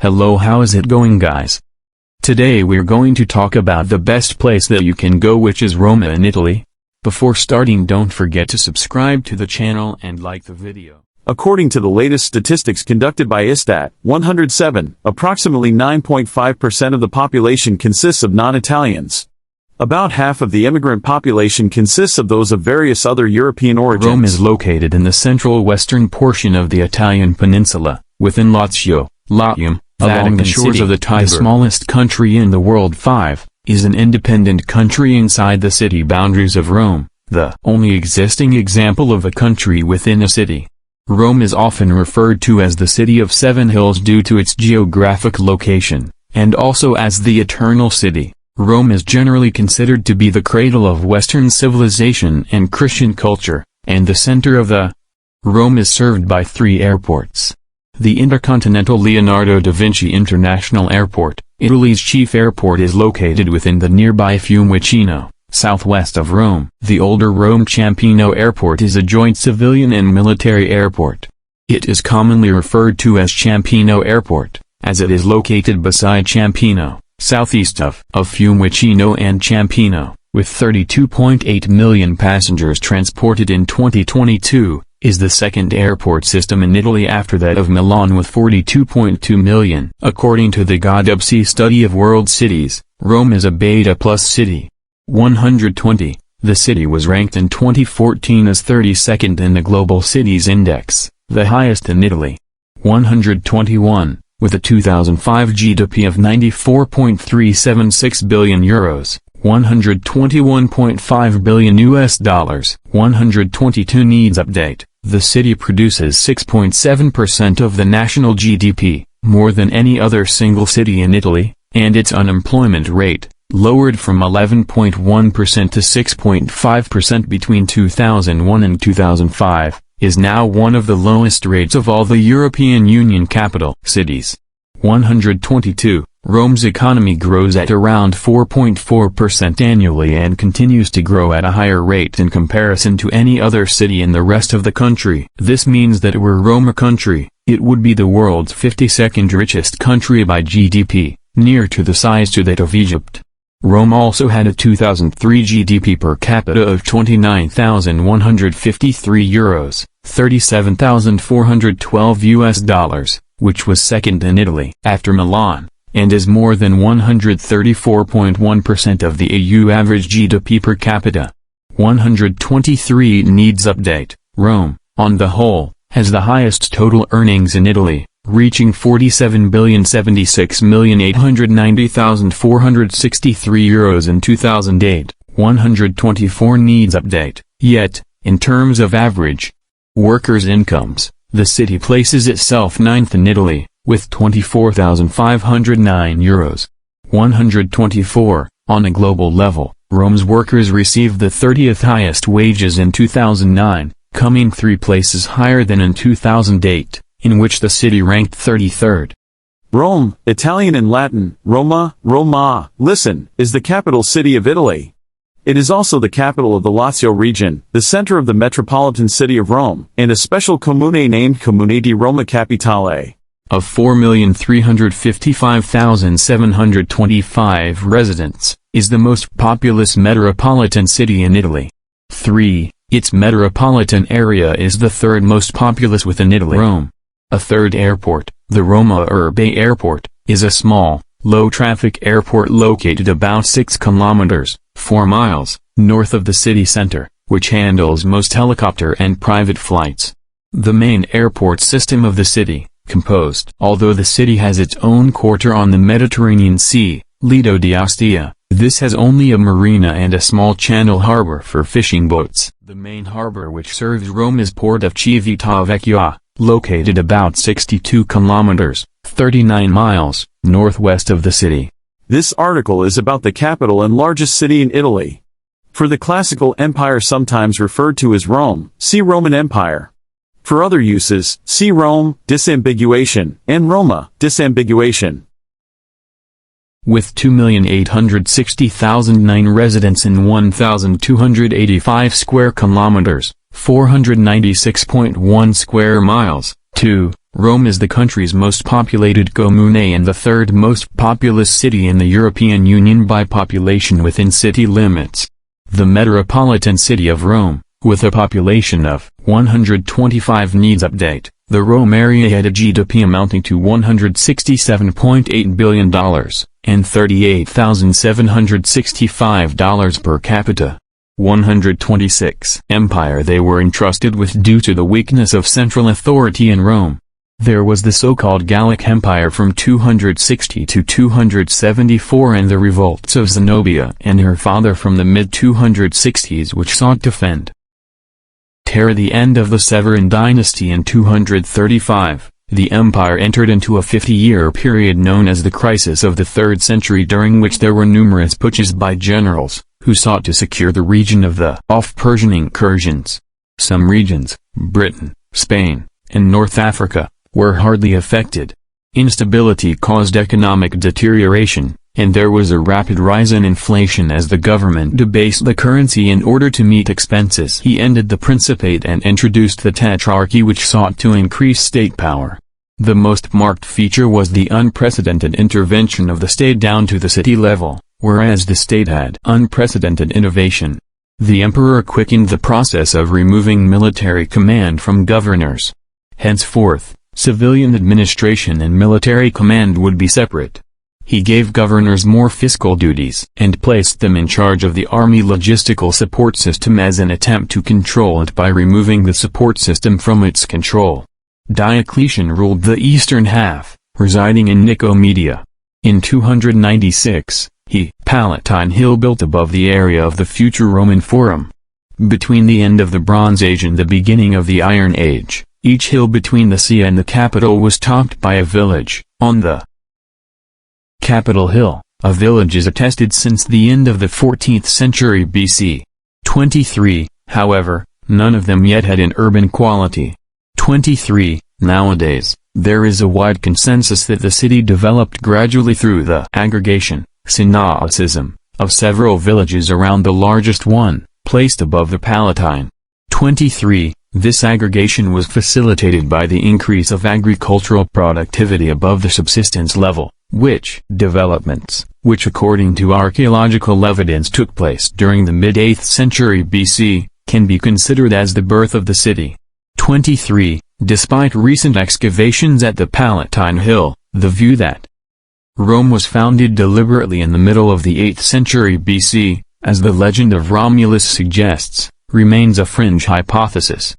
Hello, how is it going, guys? Today we're going to talk about the best place that you can go, which is Roma in Italy. Before starting, don't forget to subscribe to the channel and like the video. According to the latest statistics conducted by Istat, 107, approximately 9.5% of the population consists of non-Italians. About half of the immigrant population consists of those of various other European origins. Rome is located in the central western portion of the Italian peninsula, within Lazio, Latium, along the shores of the Tiber. The smallest country in the world, 5, is an independent country inside the city boundaries of Rome, the only existing example of a country within a city. Rome is often referred to as the City of Seven Hills due to its geographic location, and also as the Eternal City. Rome is generally considered to be the cradle of Western civilization and Christian culture, and the center of the. Rome is served by 3 airports. The Intercontinental Leonardo da Vinci International Airport, Italy's chief airport, is located within the nearby Fiumicino, southwest of Rome. The older Rome Ciampino Airport is a joint civilian and military airport. It is commonly referred to as Ciampino Airport, as it is located beside Ciampino, southeast of Fiumicino and Ciampino, with 32.8 million passengers transported in 2022. Is the second airport system in Italy after that of Milan with 42.2 million. According to the GODUPC study of world cities, Rome is a Beta Plus city. 120, the city was ranked in 2014 as 32nd in the Global Cities Index, the highest in Italy. 121, with a 2005 GDP of 94.376 billion euros. $121.5 billion US dollars. 122 needs update. The city produces 6.7% of the national GDP, more than any other single city in Italy, and its unemployment rate, lowered from 11.1% to 6.5% between 2001 and 2005, is now one of the lowest rates of all the European Union capital cities. 122. Rome's economy grows at around 4.4% annually and continues to grow at a higher rate in comparison to any other city in the rest of the country. This means that were Rome a country, it would be the world's 52nd richest country by GDP, near to the size to that of Egypt. Rome also had a 2003 GDP per capita of 29,153 euros, 37,412 US dollars, which was second in Italy after Milan, and is more than 134.1% of the EU average GDP per capita. 123 needs update. Rome, on the whole, has the highest total earnings in Italy, reaching 47,076,890,463 euros in 2008. 124 needs update. Yet, in terms of average workers' incomes, the city places itself 9th in Italy, with 24,509 euros. 124, on a global level, Rome's workers received the 30th highest wages in 2009, coming 3 places higher than in 2008, in which the city ranked 33rd. Rome, Italian and Latin, Roma, Roma, listen, is the capital city of Italy. It is also the capital of the Lazio region, the center of the metropolitan city of Rome, and a special comune named Comune di Roma Capitale. Of 4,355,725 residents, is the most populous metropolitan city in Italy. 3. Its metropolitan area is the 3rd most populous within Italy. Rome. A 3rd airport, the Roma Urbe Airport, is a small, low-traffic airport located about 6 kilometers, 4 miles, north of the city center, which handles most helicopter and private flights. The main airport system of the city, composed. Although the city has its own quarter on the Mediterranean Sea, Lido di Ostia, this has only a marina and a small channel harbor for fishing boats. The main harbor which serves Rome is Port of Civitavecchia, located about 62 kilometers, 39 miles, northwest of the city. This article is about the capital and largest city in Italy. For the classical empire, sometimes referred to as Rome, see Roman Empire. For other uses, see Rome, disambiguation, and Roma, disambiguation. With 2,860,009 residents in 1,285 square kilometers, 496.1 square miles, 2, Rome is the country's most populated comune and the third most populous city in the European Union by population within city limits. The metropolitan city of Rome, with a population of 125 needs update. The Rome area had a GDP amounting to $167.8 billion, and $38,765 per capita. 126. Empire they were entrusted with due to the weakness of central authority in Rome. There was the so-called Gallic Empire from 260 to 274 and the revolts of Zenobia and her father from the mid-260s which sought to defend the end of the Severan dynasty in 235, the empire entered into a 50-year period known as the Crisis of the 3rd Century, during which there were numerous putsches by generals, who sought to secure the region of the Persian incursions. Some regions, Britain, Spain, and North Africa, were hardly affected. Instability caused economic deterioration, and there was a rapid rise in inflation as the government debased the currency in order to meet expenses. He ended the Principate and introduced the Tetrarchy, which sought to increase state power. The most marked feature was the unprecedented intervention of the state down to the city level, whereas the state had unprecedented innovation. The emperor quickened the process of removing military command from governors. Henceforth, civilian administration and military command would be separate. He gave governors more fiscal duties and placed them in charge of the army logistical support system as an attempt to control it by removing the support system from its control. Diocletian ruled the eastern half, residing in Nicomedia. In 296, he Palatine Hill built above the area of the future Roman Forum. Between the end of the Bronze Age and the beginning of the Iron Age, each hill between the sea and the capital was topped by a village. On the Capitol Hill, a village is attested since the end of the 14th century BC. 23, however, none of them yet had an urban quality. 23, nowadays, there is a wide consensus that the city developed gradually through the aggregation, synoicism, of several villages around the largest one, placed above the Palatine. 23, this aggregation was facilitated by the increase of agricultural productivity above the subsistence level, which according to archaeological evidence took place during the mid-8th century BC, can be considered as the birth of the city. 23. Despite recent excavations at the Palatine Hill, the view that Rome was founded deliberately in the middle of the 8th century BC, as the legend of Romulus suggests, remains a fringe hypothesis.